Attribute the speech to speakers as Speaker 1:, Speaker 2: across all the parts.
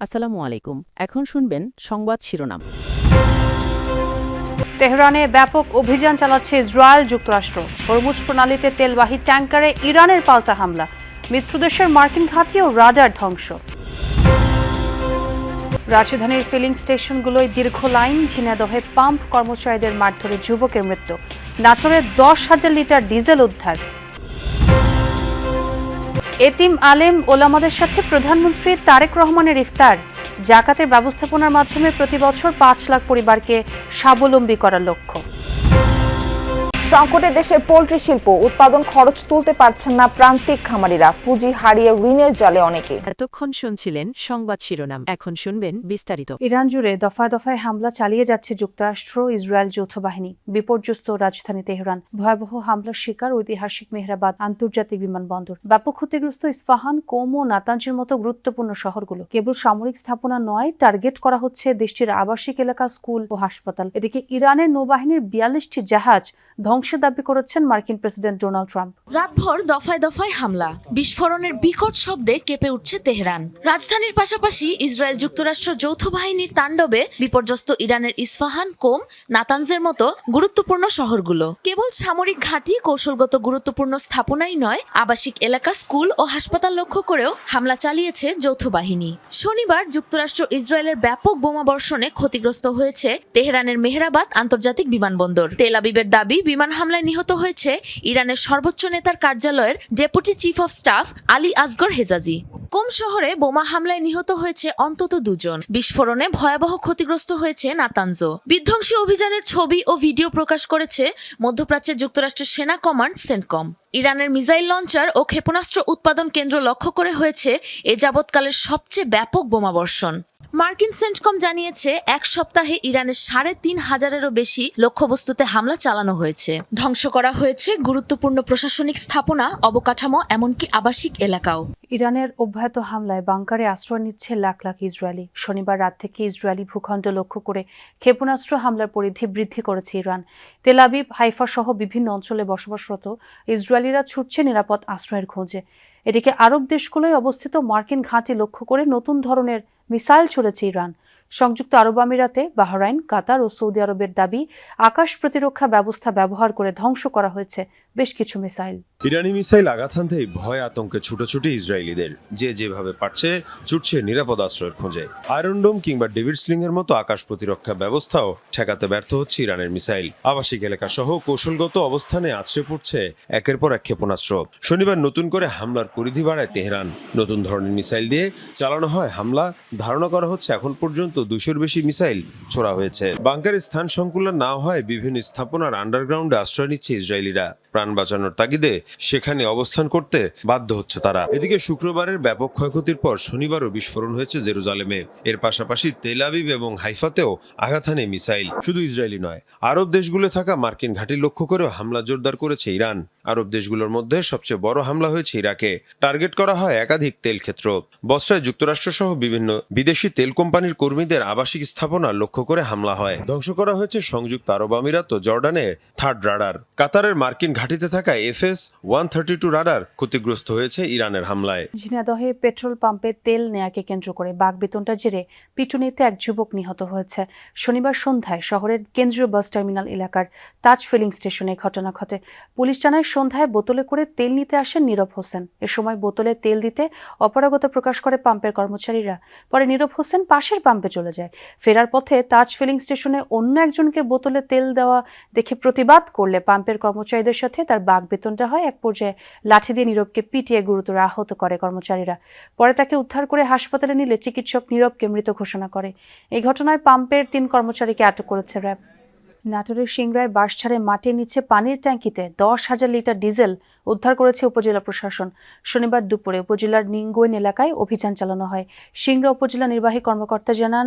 Speaker 1: আসসালামু আলাইকুম। এখন শুনবেন সংবাদ শিরোনাম।
Speaker 2: তেহরানে ব্যাপক অভিযান চালাচ্ছে ইসরায়েল যুক্তরাষ্ট্র। হরমুজ প্রণালীতে তেলবাহী ট্যাঙ্কারে ইরানের পাল্টা হামলা। মিত্র দেশের মার্কিন ঘাঁটি ও রাডার ধ্বংস। রাজধানীর ফিলিং স্টেশনগুলোয় দীর্ঘ লাইন। ঝিনাইদহে পাম্প কর্মচারীদের মারধরে যুবকের মৃত্যু। নাটোরে 10,000 লিটার ডিজেল উদ্ধার। এতিম আলেম ওলামাদের সাথে প্রধানমন্ত্রী তারেক রহমানের ইফতার। জাকাতের ব্যবস্থাপনার মাধ্যমে প্রতি বছর 5 লাখ পরিবারকে স্বাবলম্বী করার লক্ষ্য।
Speaker 3: সংকটে দেশের পোল্ট্রি শিল্প উৎপাদন খরচ তুলতে পারছেন না প্রান্তিক খামারিরা। পুঁজি হারিয়ে ঋণের জালে অনেকে।
Speaker 1: এতক্ষণ শুনছিলেন সংবাদ শিরোনাম। এখন শুনবেন বিস্তারিত।
Speaker 2: ইরান জুড়ে দফায় দফায় হামলা চালিয়ে যাচ্ছে যুক্তরাষ্ট্র ইসরায়েল যৌথ বাহিনী। বিপর্যস্ত রাজধানী তেহরান। ভয়াবহ হামলার শিকার ঐতিহাসিক মেহরাবাদ আন্তর্জাতিক বিমানবন্দর। ব্যাপক ক্ষতিগ্রস্ত ইস্পাহান, কোম ও নাতাঞ্জের মতো গুরুত্বপূর্ণ শহরগুলো। কেবল সামরিক স্থাপনা নয়, টার্গেট করা হচ্ছে দেশটির আবাসিক এলাকা, স্কুল ও হাসপাতাল। এদিকে ইরানের নৌবাহিনীর 42টি জাহাজ ধ্বংসের দাবি করেছেন মার্কিন প্রেসিডেন্ট ডোনাল্ড ট্রাম্প।
Speaker 4: রাতভর দফায় দফায় হামলা, বিস্ফোরণের বিকট শব্দে কেঁপে উঠছে তেহরান। রাজধানীর পাশাপাশি ইসরায়েল যুক্তরাষ্ট্র যৌথ বাহিনীর তাণ্ডবে বিপর্যস্ত ইরানের ইস্পাহান, কোম, নাতানজের মতো গুরুত্বপূর্ণ শহরগুলো। কেবল সামরিক ঘাঁটি, কৌশলগত গুরুত্বপূর্ণ স্থাপনাই নয়, আবাসিক এলাকা, স্কুল ও হাসপাতাল লক্ষ্য করেও হামলা চালিয়েছে যৌথ বাহিনী। শনিবার যুক্তরাষ্ট্র ইসরায়েলের ব্যাপক বোমাবর্ষণে ক্ষতিগ্রস্ত হয়েছে তেহরানের মেহরাবাদ আন্তর্জাতিক বিমানবন্দর। তেল আবিবের দাবি, বিমান হামলায় নিহত হয়েছে ইরানের সর্বোচ্চ নেতার কার্যালয়ের deputy chief of staff Ali Asghar Hejazi. Qom শহরে বোমা হামলায় নিহত হয়েছে অন্তত 2 জন। বিস্ফোরণে ভয়াবহ ক্ষতিগ্রস্ত হয়েছে নাতানজ। বিধ্বংসী অভিযানের ছবি ও ভিডিও প্রকাশ করেছে মধ্যপ্রাচ্যের যুক্তরাষ্ট্রের সেনা কমান্ড সেন্টকম। ইরানের মিসাইল লঞ্চার ও ক্ষেপণাস্ত্র উৎপাদন কেন্দ্র লক্ষ্য করে হয়েছে এ যাবৎকালের সবচেয়ে ব্যাপক বোমাবর্ষণ। মার্কিন সেন্টকম জানিয়েছে, 1 সপ্তাহে ইরানের 3,500-এরও বেশি লক্ষ্যবস্তুতে হামলা চালানো হয়েছে। ধ্বংস করা হয়েছে গুরুত্বপূর্ণ প্রশাসনিক স্থাপনা, অবকাঠামো, এমনকি আবাসিক এলাকাও।
Speaker 2: ইরানের অব্যাহত হামলায় বাংকারে আশ্রয় নিচ্ছে লাখ লাখ ইসরায়েলি। শনিবার রাত থেকে ইসরায়েলি ভূখণ্ড লক্ষ্য করে ক্ষেপণাস্ত্র হামলার পরিধি বৃদ্ধি করেছে ইরান। তেল আবিব, হাইফা সহ বিভিন্ন অঞ্চলে বসবাসরত ইসরায়েলিরা ছুটছে নিরাপদ আশ্রয়ের খোঁজে। এদিকে আরব দেশগুলোয় অবস্থিত মার্কিন ঘাঁটি লক্ষ্য করে নতুন ধরনের মিসাইল ছুড়েছে ইরান। সংযুক্ত আরব আমিরাতে, বাহরাইন, কাতার ও সৌদি আরবের দাবি, আকাশ প্রতিরক্ষা ব্যবস্থা ব্যবহার করে ধ্বংস করা হয়েছে বেশ কিছু মিসাইল।
Speaker 5: ইরানি মিসাইল আঘাত হানতেই ভয় আতঙ্কে ছুটোছুটি ইসরায়েলিদের। যে যেভাবে পারছে ছুটছে নিরাপদ আশ্রয়ের খোঁজে। আয়রন ডোম কিংবা ডেভিড স্লিং এর মতো আকাশ প্রতিরক্ষা ব্যবস্থাও ঠেকাতে ব্যর্থ হচ্ছে ইরানের মিসাইল। আবাসিক এলাকা সহ কৌশলগত অবস্থানে আছড়ে পড়ছে একের পর এক ক্ষেপণাস্ত্র। শনিবার নতুন করে হামলার পরিধি বাড়ায় তেহরান। নতুন ধরনের মিসাইল দিয়ে চালানো হয় হামলা। ধারণা করা হচ্ছে এখন পর্যন্ত 200-এর বেশি মিসাইল ছোড়া হয়েছে। বাংকারের স্থান সংকুলন না হয় বিভিন্ন স্থাপনার আন্ডারগ্রাউন্ডে আশ্রয় নিচ্ছে ইসরায়েলিরা। প্রাণ বাঁচানোর তাগিদে সেখানে অবস্থান করতে বাধ্য হচ্ছে তারা। এদিকে শুক্রবারের ব্যাপক ক্ষয়ক্ষতির পর শনিবারও বিস্ফোরণ হয়েছে জেরুজালেমে। এর পাশাপাশি তেল আবিব এবং হাইফাতেও আঘাত হানে মিসাইল। শুধু ইসরায়েলি নয়, আরব দেশগুলো থাকা মার্কিন ঘাঁটি লক্ষ্য করেও হামলা জোরদার করেছে ইরান। আরব দেশগুলোর মধ্যে সবচেয়ে বড় হামলা হয়েছে ইরাকে। টার্গেট করা হয় একাধিক তেল ক্ষেত্র। বসরায় যুক্তরাষ্ট্র সহ বিভিন্ন বিদেশি তেল কোম্পানির কর্মীদের আবাসিক স্থাপনা লক্ষ্য করে হামলা হয়। ধ্বংস করা হয়েছে সংযুক্ত আরব আমিরাত ও জর্ডানে 3rd রাডার। কাতারের মার্কিন ঘাঁটিতে থাকা FS-132 রাডার ক্ষতিগ্রস্ত হয়েছে ইরানের হামলায়।
Speaker 2: ঝিনাইদহে পেট্রোল পাম্পে তেল নেয়াকে কেন্দ্র করে বাকবিতণ্ডার জেরে পিটুনিতে এক যুবক নিহত হয়েছে। শনিবার সন্ধ্যায় শহরের কেন্দ্রীয় বাস টার্মিনাল এলাকার তাজ ফিলিং স্টেশনে ঘটনা ঘটে। পুলিশ জানায়, সন্ধ্যায় বোতলে করে তেল নিতে আসেন নীরব হোসেন। এ সময় বোতলে তেল দিতে অপারগতা প্রকাশ করে পাম্পের কর্মচারীরা। পরে নীরব হোসেন পাশের পাম্পে চলে যায়। ফেরার পথে তাজ ফিলিং স্টেশনে অন্য একজনকে বোতলে তেল দেওয়া দেখে প্রতিবাদ করলে পাম্পের কর্মচারীদের সাথে তার বাকবিতণ্ডা হয়। এক পর্যায়ে লাঠি দিয়ে নীরবকে পিটিয়ে গুরুতর আহত করে কর্মচারীরা। পরে তাকে উদ্ধার করে হাসপাতালে নিলে চিকিৎসক নীরবকে মৃত ঘোষণা করে। এই ঘটনায় পাম্পের 3 কর্মচারীকে আটক করেছে র্যাব। নাটোরের সিংড়ায় বাঁশঝাড়ে মাটির নিচে পানির ট্যাঙ্কিতে 10,000 লিটার ডিজেল উদ্ধার করেছে উপজেলা প্রশাসন। শনিবার দুপুরে উপজেলার নিঙ্গইন এলাকায় অভিযান চালানো হয়। সিংড়া উপজেলা নির্বাহী কর্মকর্তা জানান,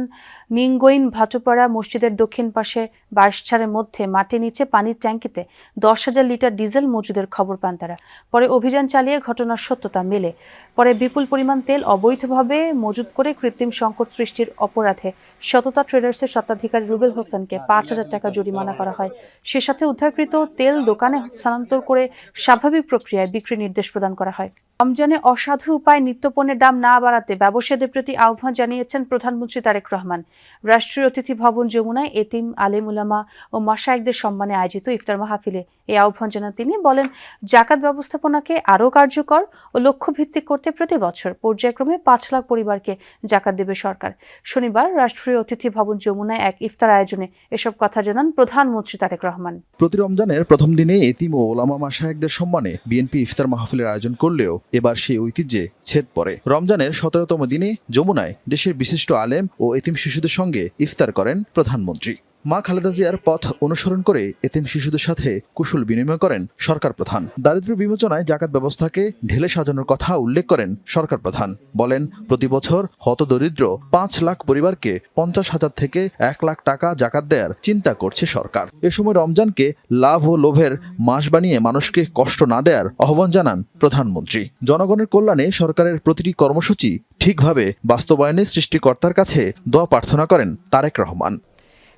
Speaker 2: নিঙ্গইন ভাটুপাড়া মসজিদের দক্ষিণ পাশে বাঁশঝাড়ের মধ্যে মাটির নিচে পানির ট্যাঙ্কিতে 10,000 লিটার ডিজেল মজুদের খবর পান তারা। পরে অভিযান চালিয়ে ঘটনার সত্যতা মেলে। পরে বিপুল পরিমাণ তেল অবৈধভাবে মজুদ করে কৃত্রিম সংকট সৃষ্টির অপরাধে সততা ট্রেডার্সের স্বত্বাধিকারী রুবেল হোসেনকে 5,000 টাকা জরিমানা করা হয়। সে সাথে উদ্ধারকৃত তেল দোকানে স্থানান্তর করে স্বাভাবিক প্রক্রিয়ায় বিক্রির নির্দেশ প্রদান করা হয়। রমজানে অসাধু উপায়ে নিত্যপণ্যের দাম না বাড়াতে ব্যবসায়ীদের প্রতি আহ্বান জানিয়েছেন প্রধানমন্ত্রী তারেক রহমান। রাষ্ট্রীয় অতিথি ভবন যমুনায় এতিম, আলেম উলামা ও মাশায়েখদের সম্মানে আয়োজিত ইফতার মাহফিলে এই আহ্বান জানান তিনি। বলেন, জাকাত ব্যবস্থাপনাকে আরও কার্যকর ও লক্ষ্যভিত্তিক করতে প্রতি বছর পর্যায়ক্রমে 5 লাখ পরিবারকে জাকাত দেবে সরকার। শনিবার রাষ্ট্রীয় অতিথি ভবন যমুনায় এক ইফতার আয়োজনে এসব কথা জানান প্রধানমন্ত্রী তারেক রহমান।
Speaker 6: প্রতি রমজানের প্রথম দিনে এতিম ও ওলামা মাশায়েখদের সম্মানে বিএনপি ইফতার মাহফিলের আয়োজন করলেও এবার সেই ঐতিহ্যে ছেদ পড়ে। রমজানের 17তম দিনে যমুনায় দেশের বিশিষ্ট আলেম ও এতিম শিশুদের সঙ্গে ইফতার করেন প্রধানমন্ত্রী। মা খালেদা জিয়ার পথ অনুসরণ করে এতিম শিশুদের সাথে কুশল বিনিময় করেন সরকার প্রধান। দারিদ্র্য বিমোচনায় জাকাত ব্যবস্থাকে ঢেলে সাজানোর কথা উল্লেখ করেন সরকার প্রধান। বলেন, প্রতি বছর হতদরিদ্র 5 লাখ পরিবারকে 50,000 থেকে 1 লাখ টাকা জাকাত দেওয়ার চিন্তা করছে সরকার। এ সময় রমজানকে লাভ ও লোভের মাস বানিয়ে মানুষকে কষ্ট না দেওয়ার আহ্বান জানান প্রধানমন্ত্রী। জনগণের কল্যাণে সরকারের প্রতিটি কর্মসূচি ঠিকভাবে বাস্তবায়নে সৃষ্টিকর্তার কাছে দোয়া প্রার্থনা করেন তারেক রহমান।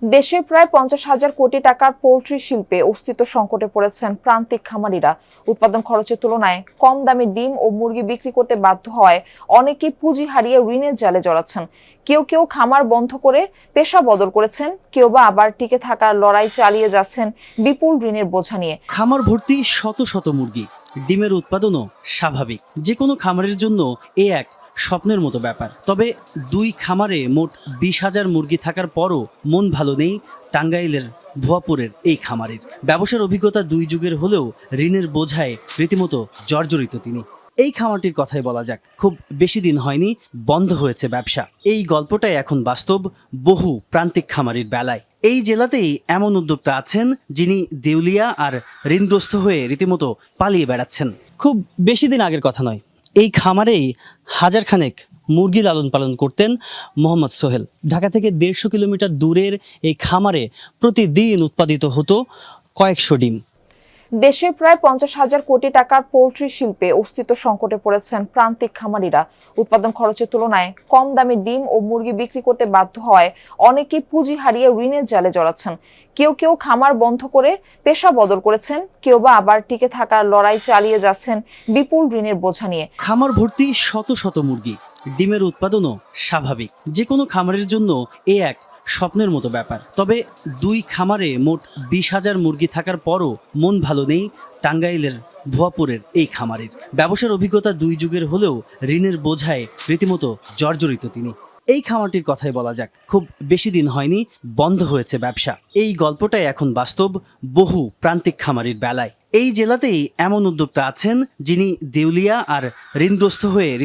Speaker 3: দেশে প্রায় 50,000 কোটি টাকার পোল্ট্রি শিল্পে অস্তিত্ব সংকটে পড়েছেন প্রান্তিক খামারিরা। উৎপাদন খরচের তুলনায় কম দামে ডিম ও মুরগি বিক্রি করতে বাধ্য হওয়ায় অনেকেই পুঁজি হারিয়ে ঋণের জালে জড়াচ্ছেন। কেউ কেউ খামার বন্ধ করে পেশা বদল করেছেন, কেউ বা আবার টিকে থাকার লড়াই চালিয়ে যাচ্ছেন বিপুল ঋণের বোঝা নিয়ে।
Speaker 7: খামার ভর্তি শত শত মুরগি, ডিমের উৎপাদনও স্বাভাবিক। যে কোনো খামারের জন্য এ এক স্বপ্নের মতো ব্যাপার। তবে 2 খামারে মোট 20,000 মুরগি থাকার পরও মন ভালো নেই টাঙ্গাইলের ভুয়াপুরের এই খামারের। ব্যবসার অভিজ্ঞতা 2 যুগের হলেও ঋণের বোঝায় রীতিমতো জর্জরিত তিনি। এই খামারটির কথাই বলা যাক। খুব বেশি দিন হয়নি বন্ধ হয়েছে ব্যবসা। এই গল্পটাই এখন বাস্তব বহু প্রান্তিক খামারির বেলায়। এই জেলাতেই এমন উদ্যোক্তা আছেন যিনি দেউলিয়া আর ঋণগ্রস্ত হয়ে রীতিমতো পালিয়ে বেড়াচ্ছেন। খুব বেশি দিন আগের কথা নয়, এই খামারেই 1000 খানেক মুরগি লালন পালন করতেন মোহাম্মদ সোহেল। ঢাকা থেকে 150 কিলোমিটার দূরের এই খামারে প্রতিদিন উৎপাদিত হতো কয়েকশো ডিম।
Speaker 3: দেশে প্রায় 50,000 কোটি টাকার পোল্ট্রি শিল্পে অস্তিত্ব সংকটে পড়েছেন প্রান্তিক খামারিরা। উৎপাদন খরচের তুলনায় কম দামে ডিম ও মুরগি বিক্রি করতে বাধ্য হওয়ায় অনেকেই পুঁজি হারিয়ে ঋণের জালে জড়াচ্ছেন। কেউ কেউ খামার বন্ধ করে পেশা বদল করেছেন, কেউ বা আবার টিকে থাকার লড়াই চালিয়ে যাচ্ছেন বিপুল ঋণের বোঝা নিয়ে।
Speaker 7: খামার ভর্তি শত শত মুরগি, ডিমের উৎপাদনও স্বাভাবিক। যে কোনো খামারের জন্য এ এক স্বপ্নের মতো ব্যাপার। তবে 2 খামারে মোট 20,000 মুরগি থাকার পরও মন ভালো নেই টাঙ্গাইলের ভুয়াপুরের এই খামারের। ব্যবসার অভিজ্ঞতা 2 যুগের হলেও ঋণের বোঝায় রীতিমতো জর্জরিত তিনি। এই খামারটির কথাই বলা যাক। খুব বেশি দিন হয়নি বন্ধ হয়েছে ব্যবসা। এই গল্পটাই এখন বাস্তব বহু প্রান্তিক খামারির বেলায়। এই জেলাতেই এমন উদ্যোক্তা আছেন যিনি দেউলিয়া আর ঋণগ্রস্ত হয়ে